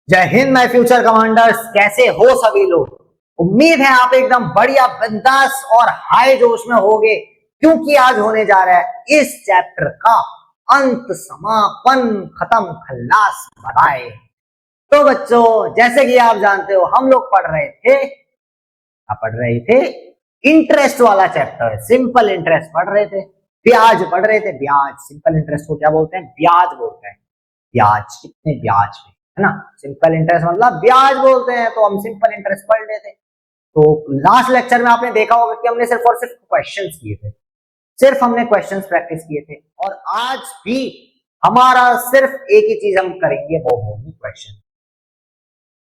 जय Hind my future commanders, कैसे हो सभी लोग। उम्मीद है आप एकदम बढ़िया बिंदास और हाई जोश में होगे, क्योंकि आज होने जा रहा है इस चैप्टर का अंत, समापन, खत्म, खल्लास, बधाई। तो बच्चों, जैसे कि आप जानते हो हम लोग पढ़ रहे थे इंटरेस्ट वाला चैप्टर, सिंपल इंटरेस्ट पढ़ रहे थे, ब्याज पढ़ रहे थे। ब्याज, सिंपल इंटरेस्ट को क्या बोलते हैं? ब्याज बोलते हैं। ब्याज, कितने ब्याज पे, है ना। सिंपल इंटरेस्ट मतलब ब्याज बोलते हैं, तो हम सिंपल इंटरेस्ट पढ़ लेते। तो लास्ट लेक्चर में आपने देखा होगा कि हमने सिर्फ और सिर्फ क्वेश्चंस किए थे, सिर्फ हमने क्वेश्चंस प्रैक्टिस किए थे। और आज भी हमारा सिर्फ एक ही चीज हम करेंगे, वो होगी क्वेश्चन।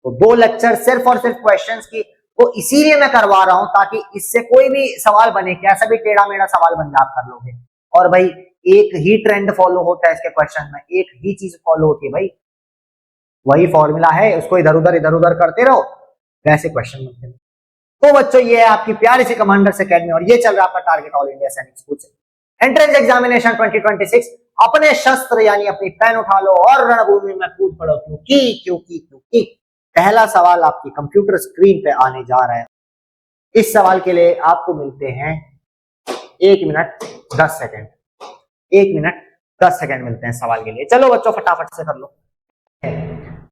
तो 2 लेक्चर सिर्फ और सिर्फ क्वेश्चंस की, तो इसीलिए मैं करवा रहा हूं ताकि इससे कोई भी सवाल बने, कैसा भी टेढ़ा मेढ़ा सवाल बन जाए आप कर लोगे। और भाई एक ही ट्रेंड फॉलो होता है इसके क्वेश्चन में, एक ही चीज फॉलो होती है भाई, वही फॉर्मूला है, उसको इधर उधर करते रहो, वैसे क्वेश्चन बनते हैं। तो बच्चों, ये है आपकी प्यारी सी कमांडर्स एकेडमी और ये चल रहा है आपका टारगेट ऑल इंडिया सैनिक स्कूल से एंट्रेंस एग्जामिनेशन 2026। अपने शस्त्र यानी अपनी पेन उठा लो और रणभूमि में कूद पड़ो, क्योंकि पहला सवाल आपकी कंप्यूटर स्क्रीन पे आने जा रहा है। इस सवाल के लिए आपको मिलते हैं 1 मिनट 10 सेकेंड। 1 मिनट 10 सेकेंड मिलते हैं सवाल के लिए। चलो बच्चों, फटाफट से कर लो।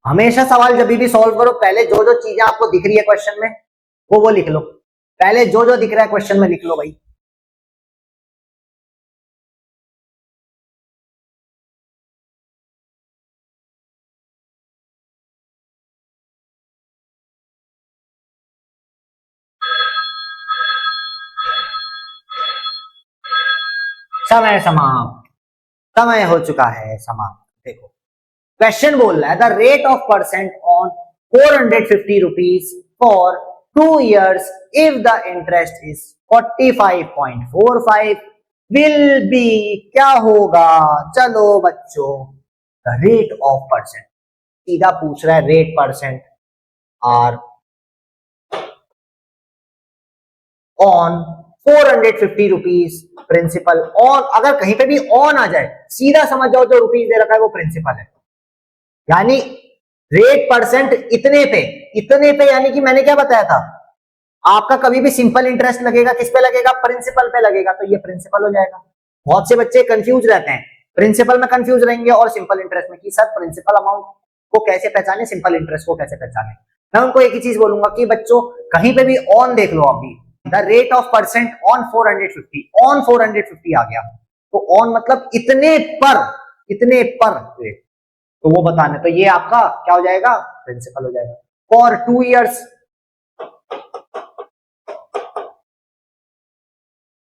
हमेशा सवाल जब भी सॉल्व करो, पहले जो जो चीजें आपको दिख रही है क्वेश्चन में वो लिख लो। पहले जो जो दिख रहा है क्वेश्चन में लिख लो भाई। समय समाप्त, समय हो चुका है समाप्त। देखो, क्वेश्चन बोल रहा है the rate of percent on 450 rupees for 2 years if the interest is 45.45 will be, क्या होगा? चलो बच्चों, द रेट ऑफ परसेंट सीधा पूछ रहा है, rate percent R on 450 rupees principal. On, अगर कहीं पे भी ऑन आ जाए सीधा समझ जाओ जो रुपीज दे रखा है वो प्रिंसिपल है, यानी रेट परसेंट इतने पे यानी कि मैंने क्या बताया था, आपका कभी भी सिंपल इंटरेस्ट लगेगा, किस पे लगेगा? प्रिंसिपल पे लगेगा, तो ये प्रिंसिपल हो जाएगा। बहुत से बच्चे कंफ्यूज रहते हैं, प्रिंसिपल में कंफ्यूज रहेंगे और सिंपल इंटरेस्ट में, कि सर प्रिंसिपल अमाउंट को कैसे पहचाने, सिंपल इंटरेस्ट को कैसे पहचाने। मैं उनको एक ही चीज बोलूंगा कि बच्चों कहीं पे भी ऑन देख लो, अभी the rate of percent on 450, on 450 आ गया, तो ऑन मतलब इतने पर रेट, तो वो बताना, तो ये आपका क्या हो जाएगा? प्रिंसिपल हो जाएगा। For 2 years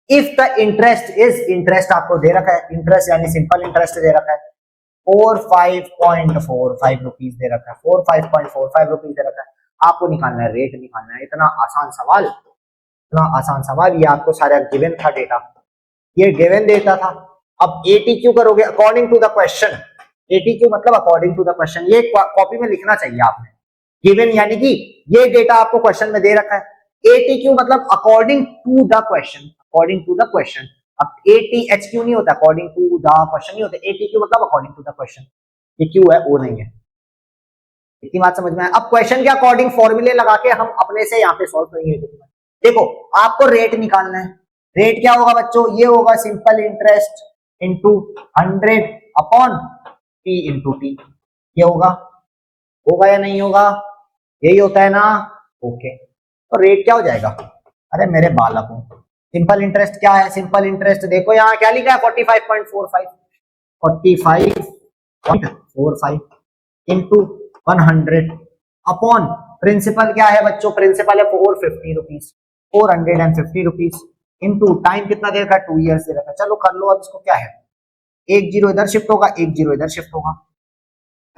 if the interest is, interest आपको दे रखा है, इंटरेस्ट यानी सिंपल इंटरेस्ट दे रखा है 45.45 रुपीज दे रखा है, 45.45 रुपीज दे रखा है, आपको निकालना है, रेट निकालना है। इतना आसान सवाल, इतना आसान सवाल, ये आपको सारा गिवन था डेटा, ये गिवन देता था। अब एटीक्यू करोगे अकॉर्डिंग टू द क्वेश्चन, एटीक्यू मतलब अकॉर्डिंग टू द क्वेश्चन, ये कॉपी में लिखना चाहिए आपने। गिवन यानी कि ये डेटा आपको क्वेश्चन में दे रखा है, एटीक्यू मतलब according to the question, according to the question. अब एटीएचक्यू नहीं होता, अकॉर्डिंग टू द क्वेश्चन नहीं होता, एटीक्यू मतलब अकॉर्डिंग टू द क्वेश्चन। ये क्यू है, वो नहीं है। इतनी बात समझ में आए? अब क्वेश्चन के अकॉर्डिंग फॉर्मूले लगा के हम अपने से यहाँ पे सॉल्व करेंगे। देखो, आपको रेट निकालना है, रेट क्या होगा बच्चों? ये होगा simple interest into 100 upon P into T. ये होगा या नहीं होगा? यही होता है ना? ओके, तो रेट क्या हो जाएगा? अरे मेरे बालकों, सिंपल इंटरेस्ट क्या है? सिंपल इंटरेस्ट देखो यहाँ क्या लिखा है, 45.45, 45.45 इंटू 100 अपॉन प्रिंसिपल क्या है बच्चों? प्रिंसिपल है 450 रुपीज, 450 रुपीज इंटू टाइम कितना दे रखा है? 2 years दे रखा है। चलो कर लो, अब इसको क्या है, 1 0 इधर शिफ्ट होगा, 1 0 इधर शिफ्ट होगा,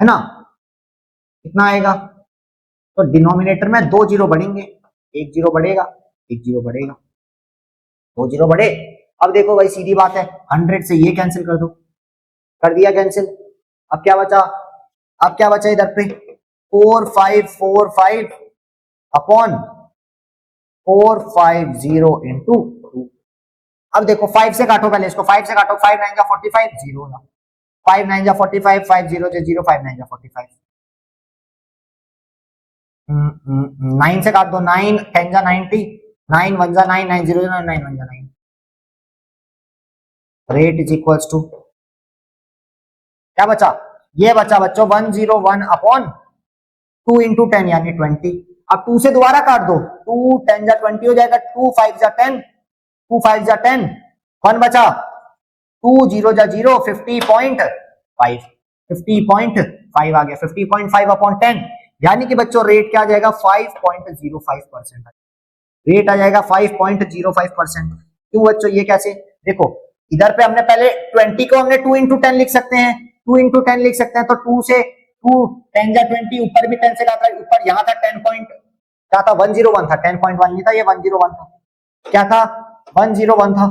है ना। कितना आएगा? तो डिनोमिनेटर में 2 0 बढ़ेंगे, 1 0 बढ़ेगा, 1 0 बढ़ेगा, 2 0 बढ़े। अब देखो भाई सीधी बात है, 100 से ये कैंसिल कर दो, कर दिया कैंसिल। अब क्या बचा? अब क्या बचा इधर पे? 4545 अपॉन 450 इंटू 2। अब देखो 5 से काटो, पहले इसको 5 से काटो, 5 9 जा 45, 0 ना, 5 9 जा 45, 5 0 से 0, 5 9 जा 45, 9 से काट दो, 9 10 जा 90, 9 1 जा 9, 9 0 जा 9, 1 जा 9। रेट इज इक्वल्स टू क्या बचा, ये बचा बच्चों 101 अपॉन 2 इंटू 10 यानी 20। अब 2 से दोबारा काट दो, 2 10 जा 20 हो जाएगा, 2 5 जा 10, 2 5 जा 10, 1 बचा, 2 0 जा 0, 50.5, 50.5 आ गया, 50.5 अपॉन 10 यानी कि बच्चों रेट क्या आ जाएगा 5.05%। रेट आ जाएगा 5.05%। क्यों बच्चों, ये कैसे, देखो इधर पे हमने पहले 20 को हमने 2 इंटू 10 लिख सकते हैं, 2 इंटू 10 लिख सकते हैं, तो 2 से 2 10 जा 20, ऊपर भी 10 से काटा, ऊपर यहाँ था 10 पॉइंट क्या था 101 था, 10.1 नहीं था, ये 101 था, क्या था 101 था,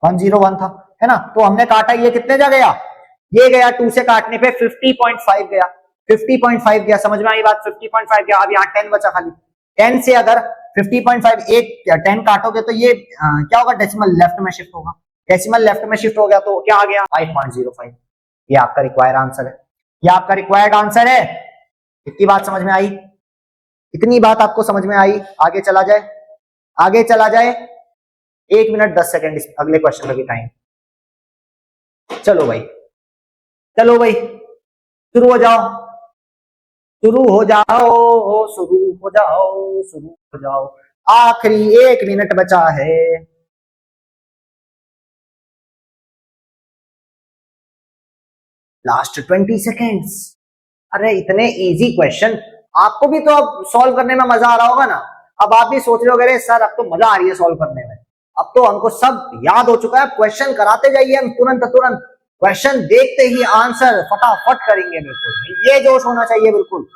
101 था, है ना। तो हमने काटा, ये कितने जा गया, ये गया 2 से काटने पे 50.5 गया, 50.5 गया, समझ में आई बात, 50.5 गया। अब यहाँ 10 बचा खाली, 10 से अगर 50.5 एक 10 काटोगे तो ये क्या होगा, डेसिमल लेफ्ट में शिफ्ट होगा, डेसिमल लेफ्ट में शिफ्ट हो गया तो क्या आ गया 5.05। ये आपका रिक्वायर्ड आंसर है, ये आपका रिक्वायर्ड आंसर है। इतनी बात समझ में आई, इतनी बात आपको समझ में आई। आगे चला जाए, आगे चला जाए, 1 मिनट 10 सेकेंड अगले क्वेश्चन का भी टाइम। चलो भाई, चलो भाई शुरू हो जाओ, शुरू हो जाओ, शुरू हो जाओ, शुरू हो जाओ, आखिरी 1 मिनट बचा है। Last 20 seconds. अरे इतने इजी क्वेश्चन, आपको भी तो अब सॉल्व करने में मजा आ रहा होगा ना। अब आप भी सोच रहे हो अरे सर अब तो मजा आ रही है सॉल्व करने में, अब तो हमको सब याद हो चुका है, क्वेश्चन कराते जाइए हम तुरंत तुरंत, क्वेश्चन देखते ही आंसर फटाफट करेंगे। बिल्कुल ये जोश होना चाहिए, बिल्कुल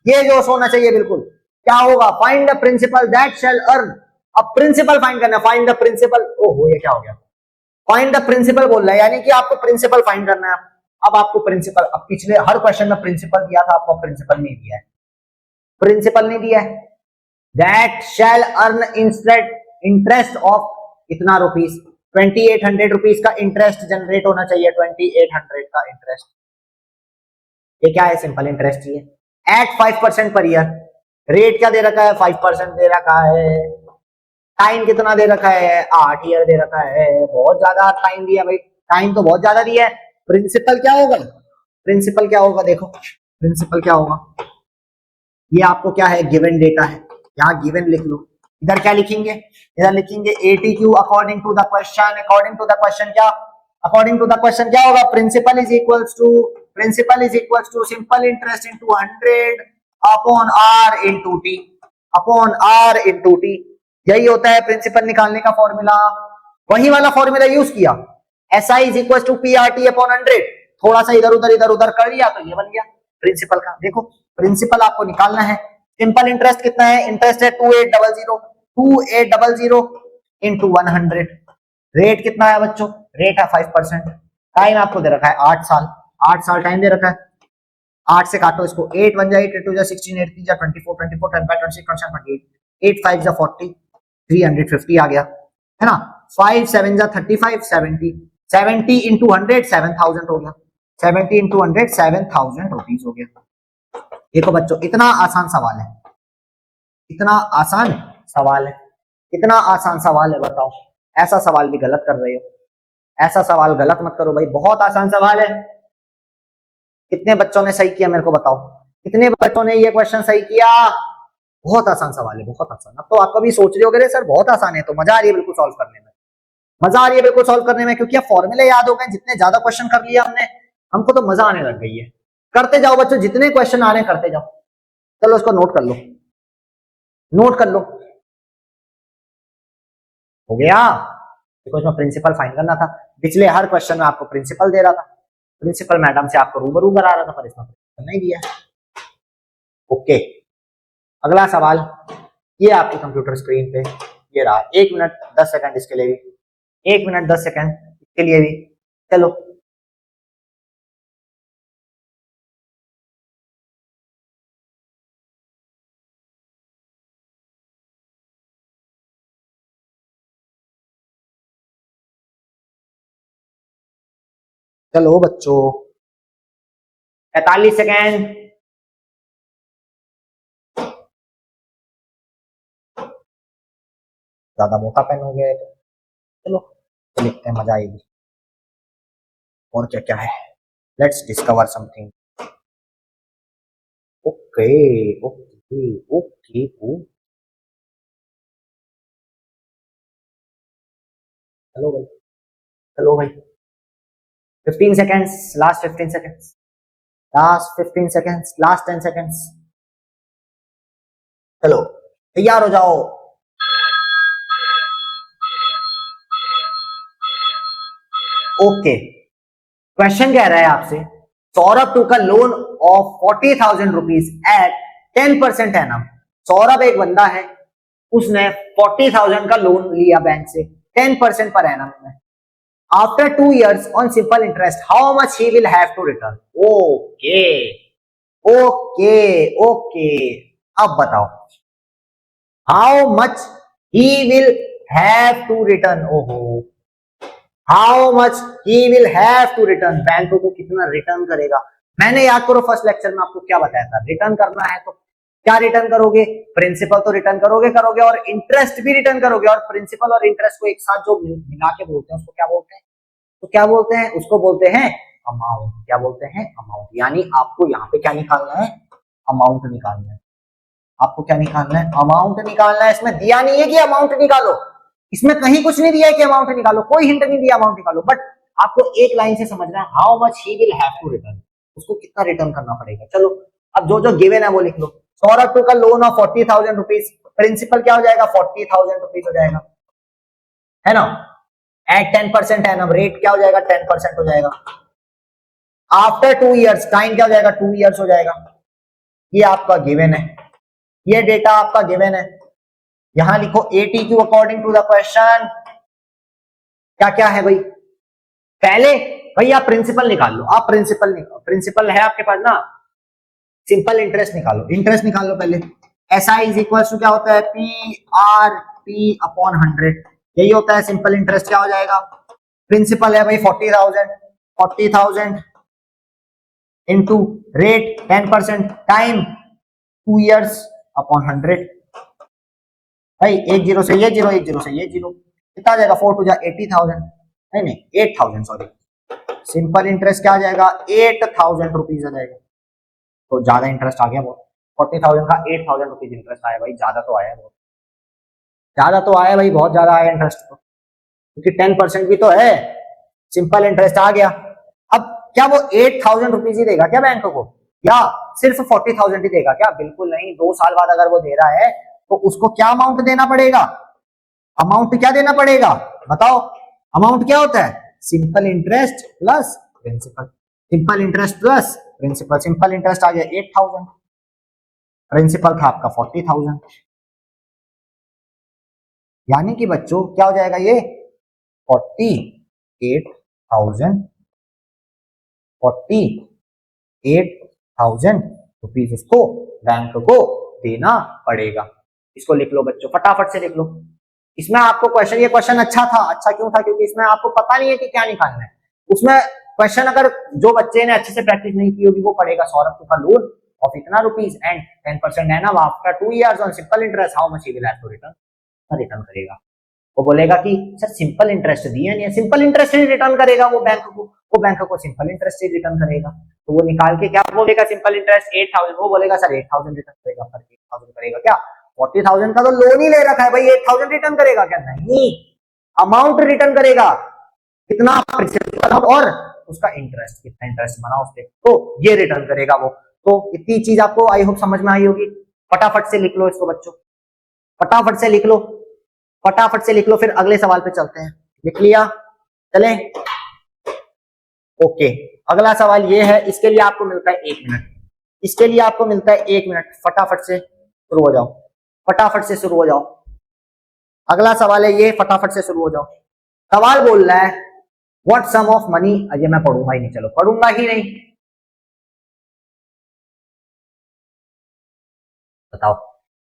ये जोश होना चाहिए, बिल्कुल। क्या होगा, find the principal that shell earn. अब प्रिंसिपल फाइंड करना, फाइंड द प्रिंसिपल, ओहो ये क्या हो गया, फाइंड द प्रिंसिपल बोल रहा है, यानी कि आपको प्रिंसिपल फाइंड करना है। अब आपको प्रिंसिपल, अब पिछले हर क्वेश्चन में प्रिंसिपल दिया था, आपको प्रिंसिपल नहीं दिया है, प्रिंसिपल नहीं दिया है। That shell earn interest of इतना रुपीज, 2800 रुपीज का इंटरेस्ट जनरेट होना चाहिए, 2800 का इंटरेस्ट। ये क्या है, सिंपल इंटरेस्ट ही है, एट 5% पर ईयर। रेट क्या दे रखा है, 5% दे रखा है। टाइम कितना दे रखा है, 8 ईयर दे रखा है, बहुत ज्यादा टाइम दिया भाई, टाइम तो बहुत ज्यादा दिया है। प्रिंसिपल क्या होगा, प्रिंसिपल क्या होगा, देखो प्रिंसिपल क्या होगा, ये आपको क्या है गिवन डेटा है, यहाँ गिवन लिख लो, इधर क्या लिखेंगे, इधर लिखेंगे ATQ according to the question, according to the question क्या, अकॉर्डिंग टू द क्वेश्चन क्या होगा, principal is equals to, principal is equals to simple interest into 100 upon R into T, upon R into T। यही होता है principal निकालने का formula, वही वाला फॉर्मूला यूज किया, SI is equals to PRT upon 100, थोड़ा सा इधर उधर कर दिया तो ये बन गया प्रिंसिपल का। देखो प्रिंसिपल आपको निकालना है, सिंपल इंटरेस्ट कितना है, इंटरेस्ट है 2800 इंटू 100, रेट कितना है बच्चों, रेट है 5%, टाइम आपको दे रखा है 8 साल, 8 साल टाइम दे रखा है। 8 से काटो इसको, 8 1 जा 8, 8 2 जा 16, 8 3 जा 24, 24 10 by 26 27 28, 8 5 जा 40, 350 आ गया, है ना। 5 7 जा 35, 70, 70 इंटू 100 7000 हो गया, 70 इंटू 100 7000 रुपीज हो गया। देखो बच्चों इतना आसान सवाल है, इतना आसान सवाल है, इतना आसान सवाल है, बताओ ऐसा सवाल भी गलत कर रहे हो, ऐसा सवाल गलत मत करो भाई, बहुत आसान सवाल है। कितने बच्चों ने सही किया मेरे को बताओ, कितने बच्चों ने ये क्वेश्चन सही किया, बहुत आसान सवाल है, बहुत आसान। अब तो आप कभी सोच रहे हो सर बहुत आसान है, तो मजा आ रही है बिल्कुल सॉल्व करने में, मजा आ रही है बिल्कुल सॉल्व करने में, क्योंकि अब फॉर्मूले याद हो गए, जितने ज्यादा क्वेश्चन कर लिया हमने, हमको तो मजा आने लग गई है। करते जाओ बच्चों, जितने क्वेश्चन आ रहे हैं करते जाओ, चलो इसको नोट कर लो, नोट कर लो, हो गया। देखो इसमें प्रिंसिपल फाइंड करना था, पिछले हर क्वेश्चन में आपको प्रिंसिपल दे रहा था, प्रिंसिपल मैडम से आपको रूबरू करा रहा था, पर इसमें प्रिंसिपल नहीं दिया। ओके अगला सवाल, ये आपकी कंप्यूटर स्क्रीन पे ये रहा, 1 मिनट 10 सेकंड इसके लिए भी, 1 मिनट 10 सेकंड इसके लिए भी, चलो चलो बच्चों 45 सेकेंड, ज्यादा मोटा पेन हो गया है तो चलो तो लिखते हैं, मजा आएगी। और क्या क्या है, let's discover something. Okay okay okay hello भाई, हेलो भाई। 15 seconds, last 15 seconds, last 15 seconds, last 10 seconds. चलो तैयार हो जाओ। ओके, क्वेश्चन कह रहा है आपसे, सौरभ टू का loan of 40,000 rupees at 10% annum. Saurabh एक बंदा है, उसने 40,000 का लोन लिया बैंक से 10% पर एनम में। After 2 years on simple interest how much he will have to return. Okay okay okay, अब बताओ how much he will have to return. ओहो, how much he will have to return, bank को कितना return करेगा। मैंने याद करो first lecture में आपको क्या बताया था, रिटर्न करना है तो क्या रिटर्न करोगे, प्रिंसिपल तो रिटर्न करोगे और इंटरेस्ट भी रिटर्न करोगे, और प्रिंसिपल और इंटरेस्ट को एक साथ जो मिला के बोलते हैं उसको क्या बोलते हैं, तो क्या बोलते हैं, उसको बोलते हैं अमाउंट। क्या बोलते हैं, अमाउंट। यानी आपको यहाँ पे क्या निकालना है, अमाउंट निकालना है। आपको क्या निकालना है, अमाउंट निकालना है। इसमें दिया नहीं है कि अमाउंट निकालो, इसमें कहीं कुछ नहीं दिया है कि अमाउंट निकालो, कोई हिंट नहीं दिया अमाउंट निकालो, बट आपको एक लाइन से समझना है how much he will have to return, उसको कितना रिटर्न करना पड़ेगा। चलो अब जो जो गिवन है वो लिख लो। सौरभ टू का लोन ऑफ 40,000 रुपीज, प्रिंसिपल क्या हो जाएगा, 40,000 रुपीज हो जाएगा, है ना। एट 10% एनम, रेट क्या हो जाएगा, 10% हो जाएगा। आफ्टर 2 years, टाइम क्या हो जाएगा, 2 years हो जाएगा। ये आपका गिवन है, ये डेटा आपका गिवन है। यहां लिखो ATQ according to the question. क्या क्या है भाई, पहले भाई आप प्रिंसिपल निकाल लो, आप प्रिंसिपल निकालो, प्रिंसिपल है आपके पास ना, सिंपल इंटरेस्ट निकालो, इंटरेस्ट निकाल लो पहले। SI इज इक्वल टू क्या होता है, PRP अपॉन 100, यही होता है सिंपल इंटरेस्ट। क्या हो जाएगा, प्रिंसिपल है भाई 40,000 into rate 10%, time 2 years upon 100। भाई एक जीरो से ये जीरो, एक जीरो से ये जीरो, कितना आ जाएगा, 4 टू जा 80,000, नहीं 8,000 सॉरी। सिंपल इंटरेस्ट क्या आ जाएगा, 8,000 रुपीज आ जाएगा। तो ज्यादा इंटरेस्ट आ गया बहुत, 40,000 का 8,000 रुपीज इंटरेस्ट आया भाई, ज्यादा तो आया बहुत, ज्यादा तो आया भाई, बहुत ज्यादा आया इंटरेस्ट तो, क्योंकि 10% भी तो है। सिंपल इंटरेस्ट आ गया। अब क्या वो 8,000 रुपीज ही देगा क्या बैंक को, या सिर्फ 40,000 ही देगा क्या, बिल्कुल नहीं। 2 साल बाद अगर वो दे रहा है तो उसको क्या अमाउंट देना पड़ेगा, अमाउंट क्या देना पड़ेगा बताओ। अमाउंट क्या होता है, simple interest plus principal, simple interest plus principal. Simple interest आ गया 8,000, प्रिंसिपल था आपका 40,000, यानी कि बच्चों क्या हो जाएगा, ये 48,000 रुपीज उसको बैंक को देना पड़ेगा। इसको लिख लो बच्चों, फटाफट से लिख लो। इसमें आपको क्वेश्चन, ये क्वेश्चन अच्छा था, अच्छा क्यों था, क्योंकि इसमें आपको पता नहीं है कि क्या निकालना है। उसमें क्वेश्चन अगर जो बच्चे ने अच्छे से प्रैक्टिस नहीं की होगी वो पढ़ेगा, सौरभ का लोन ऑफ इतना रुपीज एंड 10% है ना, after 2 years on simple interest how much he will have to return, return करेगा। वो बोलेगा कि सर सिंपल इंटरेस्ट दिया नहीं है, सिंपल इंटरेस्ट ही रिटर्न करेगा वो बैंक को, वो बैंक को सिंपल इंटरेस्ट ही रिटर्न करेगा। तो वो निकाल के क्या बोलेगा, सिंपल इंटरेस्ट 8,000, वो बोलेगा सर 8,000 रिटर्न करेगा, पर 8,000 करेगा क्या, 40,000 का तो लोन ही ले रखा है भाई, 8,000 रिटर्न करेगा क्या, नहीं, अमाउंट रिटर्न करेगा, कितना प्रिंसिपल और उसका इंटरेस्ट, कितना इंटरेस्ट बना उसके, तो ये रिटर्न करेगा वो। तो इतनी चीज आपको आई होप समझ में आई होगी। फटाफट से लिख लो इसको बच्चों, फटाफट से लिख लो, फटाफट से लिख लो, फिर अगले सवाल पे चलते हैं। लिख लिया, चले ओके। अगला सवाल ये है, इसके लिए आपको मिलता है 1 मिनट, इसके लिए आपको मिलता है 1 मिनट, फटाफट से शुरू हो जाओ, फटाफट से शुरू हो जाओ। अगला सवाल है ये, फटाफट से शुरू हो जाओ। सवाल बोल रहा है what sum of money, Ajay मैं पढ़ूंगा ही नहीं, चलो पढ़ूंगा ही नहीं, बताओ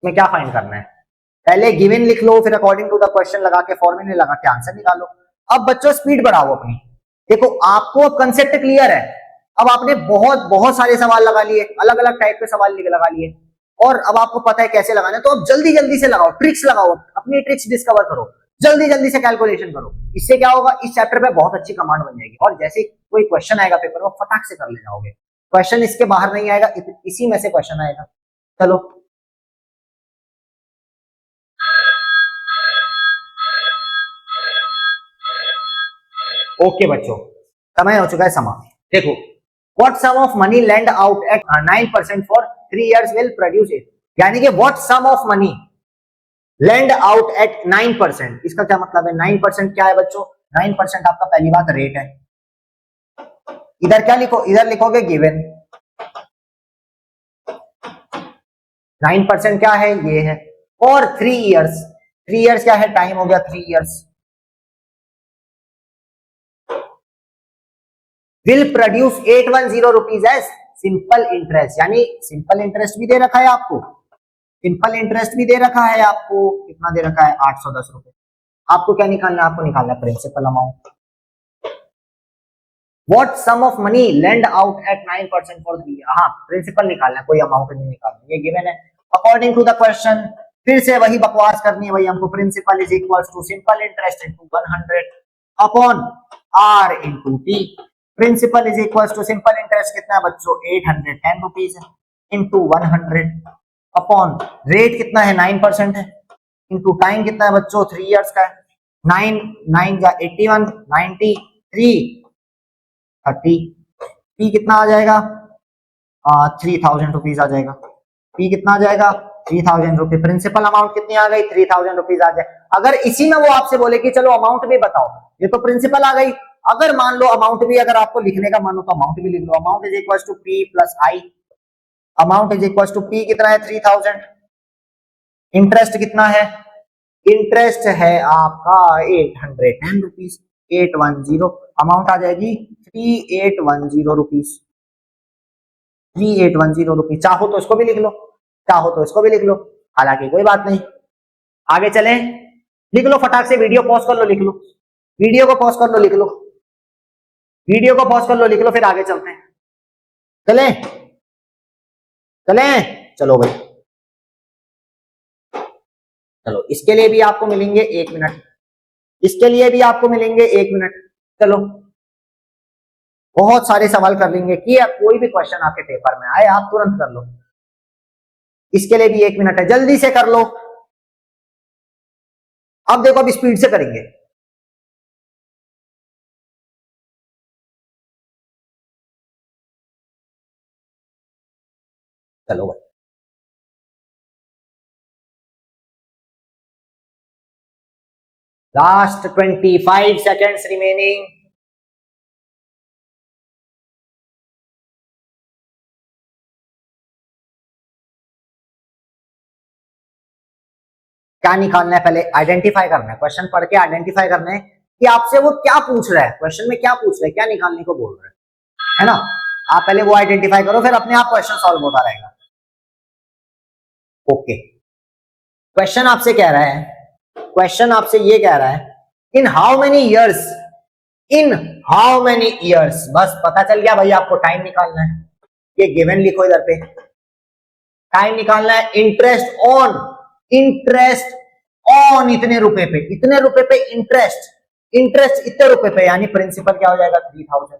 मैं क्या फाइंड करना है। पहले गिवन लिख लो, फिर अकॉर्डिंग टू द क्वेश्चन लगा के, फॉर्मूले लगा के आंसर निकालो। अब बच्चों स्पीड बढ़ाओ अपनी, देखो आपको अब कंसेप्ट क्लियर है। अब आपने बहुत बहुत सारे सवाल लगा लिए, अलग अलग टाइप के सवाल लगा लिए, और अब आपको पता है कैसे लगाना है, तो अब जल्दी जल्दी से लगाओ, ट्रिक्स लगाओ, अब अपनी ट्रिक्स डिस्कवर करो, जल्दी जल्दी से कैलकुलेशन करो। इससे क्या होगा, इस चैप्टर पे बहुत अच्छी कमांड बन जाएगी और जैसे कोई क्वेश्चन आएगा पेपर में फटाक से कर ले जाओगे। क्वेश्चन इसके बाहर नहीं आएगा, इसी में से क्वेश्चन आएगा। चलो ओके बच्चों, समय हो चुका है समाप्त। देखो, what sum of money lend out at 9% for 3 years will produce it, यानी कि what sum of money lend out at 9%, इसका क्या मतलब है? 9% क्या है बच्चों? 9% आपका पहली बात रेट है। इधर क्या लिखो, इधर लिखोगे गिवन। 9% क्या है? ये है। और 3 years, 3 years क्या है? टाइम हो गया 3 years। Will produce 810 rupees as simple interest, यानी सिंपल इंटरेस्ट भी दे रखा है आपको, सिंपल इंटरेस्ट भी दे रखा है आपको। कितना दे रखा है? 810 रुपए। आपको क्या निकालना है? आपको निकालना है principal amount. What sum of money lend out at 9% for 3 years, हाँ प्रिंसिपल निकालना है, कोई अमाउंट नहीं निकालना, ये गिवन है। अकॉर्डिंग टू द क्वेश्चन, फिर से वही बकवास करनी है भाई हमको। Principal is equal to simple interest into 100 upon R into T. Principal is equal to simple interest कितना है बच्चों? 810 रुपीज इंटू 100 अपॉन रेट कितना है? 9% है, इंटू टाइम कितना है बच्चों? 3 years का है। 9 9 का 81, 93, 30, पी कितना आ जाएगा? 3000 रुपीज आ जाएगा। पी कितना आ जाएगा? 3000 रुपीज। प्रिंसिपल अमाउंट कितनी आ गई? 3000 रुपीज आ जाए। अगर इसी में वो आपसे बोले कि चलो अमाउंट भी बताओ, ये तो प्रिंसिपल आ गई। अगर मान लो अमाउंट भी अगर आपको लिखने का मन हो तो अमाउंट भी लिख लो। Amount is equal to p plus i. Amount is equal to p कितना है? 3000। इंटरेस्ट कितना है? इंटरेस्ट है आपका 810 रुपीज। 810 अमाउंट आ जाएगी 3810 रुपीज। 3810 रुपीज। चाहो तो इसको भी लिख लो, चाहो तो इसको भी लिख लो, हालांकि कोई बात नहीं। आगे चलें, लिख लो फटाक से, वीडियो पॉज कर लो, लिख लो, वीडियो को पॉज कर लो, लिख लो, वीडियो को पॉज कर लो, लिख लो, फिर आगे चलते हैं। चले चले, चलो भाई चलो। इसके लिए भी आपको मिलेंगे 1 मिनट, इसके लिए भी आपको मिलेंगे 1 मिनट। चलो, बहुत सारे सवाल कर लेंगे कि कोई भी क्वेश्चन आपके पेपर में आए आप तुरंत कर लो। इसके लिए भी 1 मिनट है, जल्दी से कर लो। अब देखो, अब स्पीड से करेंगे। चलो भाई, लास्ट 25 सेकेंड्स रिमेनिंग। क्या निकालना है? पहले आइडेंटिफाई करना है, क्वेश्चन पढ़ के आइडेंटिफाई करना है कि आपसे वो क्या पूछ रहा है, क्वेश्चन में क्या पूछ रहा है, क्या निकालने को बोल रहा है ना। आप पहले वो आइडेंटिफाई करो, फिर अपने आप क्वेश्चन सॉल्व होता रहेगा। ओके, क्वेश्चन आपसे कह रहा है, क्वेश्चन आपसे ये कह रहा है, in how many years, in how many years, बस पता चल गया भाई, आपको टाइम निकालना है। ये गिवन लिखो इधर पे, टाइम निकालना है। इंटरेस्ट ऑन, इंटरेस्ट ऑन इतने रुपए पे, इतने रुपए पे इंटरेस्ट, इंटरेस्ट इतने रुपए पे, यानी प्रिंसिपल क्या हो जाएगा? 3000।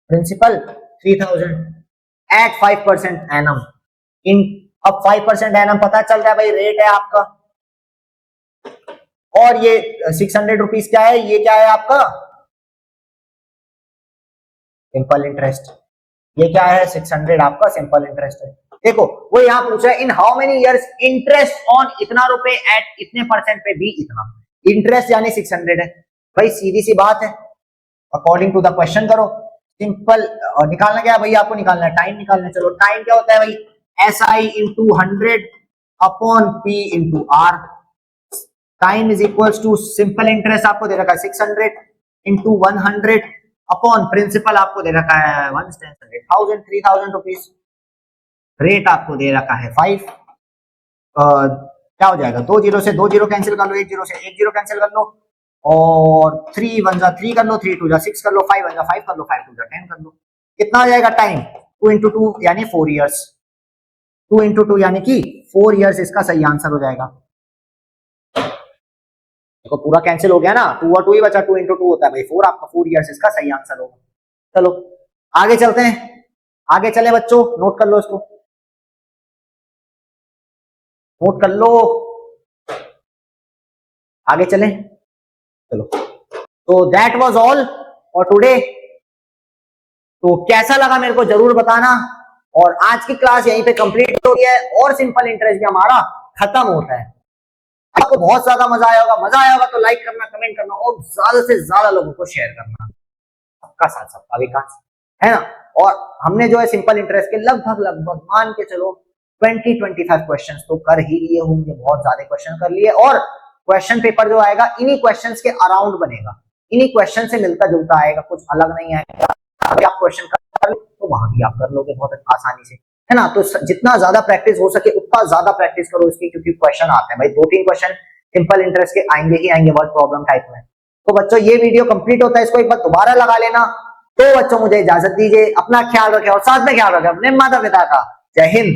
Principal 3000 eight 5% annum. इन अब 5% एनम पता चल रहा है भाई, रेट है आपका। और ये 600 रुपीज क्या है? ये क्या है आपका? Simple interest. ये क्या है? 600 आपका सिंपल इंटरेस्ट है। देखो, वो यहां पूछ रहा है in how many years interest on इतना रुपए एट इतने परसेंट पे भी इतना। इंटरेस्ट यानी 600 है भाई, सीधी सी बात है। अकॉर्डिंग टू द क्वेश्चन करो, सिंपल। निकालना क्या है भाई? आपको निकालना है टाइम, निकालना है। चलो, टाइम क्या होता है भाई? SI into 100 upon P into R। Time is equal to simple interest आपको दे रखा है 600 इंटू 100 अपॉन प्रिंसिपल आपको दे रखा है 3000 रुपीज। रेट आपको दे रखा है 5। क्या हो जाएगा? 2 जीरो से 2 जीरो कैंसिल कर लो, 1 जीरो से 1 जीरो कैंसिल कर लो, और 3 1 जा 3 कर लो, 3 2 जा 6 कर लो, 5 1 जा 5 कर लो, 5 2 जा 10 कर लो। कितना हो जाएगा टाइम? 2 इंटू 2 यानी 4 ईयर्स। 2 इंटू 2 यानी कि 4 ईयर्स इसका सही आंसर हो जाएगा। देखो पूरा कैंसिल हो गया ना, 2 और 2 ही बचा, 2 इंटू 2 होता है भाई 4, आपका 4 ईयर्स इसका सही आंसर होगा। चलो आगे चलते हैं, आगे चले बच्चों, नोट कर लो इसको, नोट कर लो, आगे चले। चलो तो that was all for today. तो कैसा लगा मेरे को जरूर बताना, और आज की क्लास यहीं पे कंप्लीट हो गई है और सिंपल इंटरेस्ट भी हमारा खत्म होता है। आपको बहुत ज्यादा मजा आया होगा, मजा आया होगा तो लाइक करना, कमेंट करना और ज्यादा से ज्यादा लोगों को शेयर करना। सबका साथ सबका विकास, है ना। और हमने जो है सिंपल इंटरेस्ट के लगभग मान के चलो 20-25 क्वेश्चन तो कर ही लिए होंगे, बहुत ज्यादा क्वेश्चन कर लिए, और क्वेश्चन पेपर जो आएगा इन्हीं क्वेश्चन के अराउंड बनेगा, इन्हीं क्वेश्चन से मिलता जुलता आएगा, कुछ अलग नहीं आएगा। अगर आप क्वेश्चन कर लो तो वहां भी आप कर लोगे बहुत आसानी से, है ना। तो जितना ज्यादा प्रैक्टिस हो सके उतना ज्यादा प्रैक्टिस करो इसकी, क्योंकि क्वेश्चन आते हैं भाई, 2-3 क्वेश्चन सिंपल इंटरेस्ट के आएंगे ही आएंगे वर्ड प्रॉब्लम टाइप में। तो बच्चों ये वीडियो कंप्लीट होता है, इसको एक बार दोबारा लगा लेना। तो बच्चों मुझे इजाजत दीजिए, अपना ख्याल रखें और साथ में ख्याल रखें अपने माता पिता का। जय हिंद।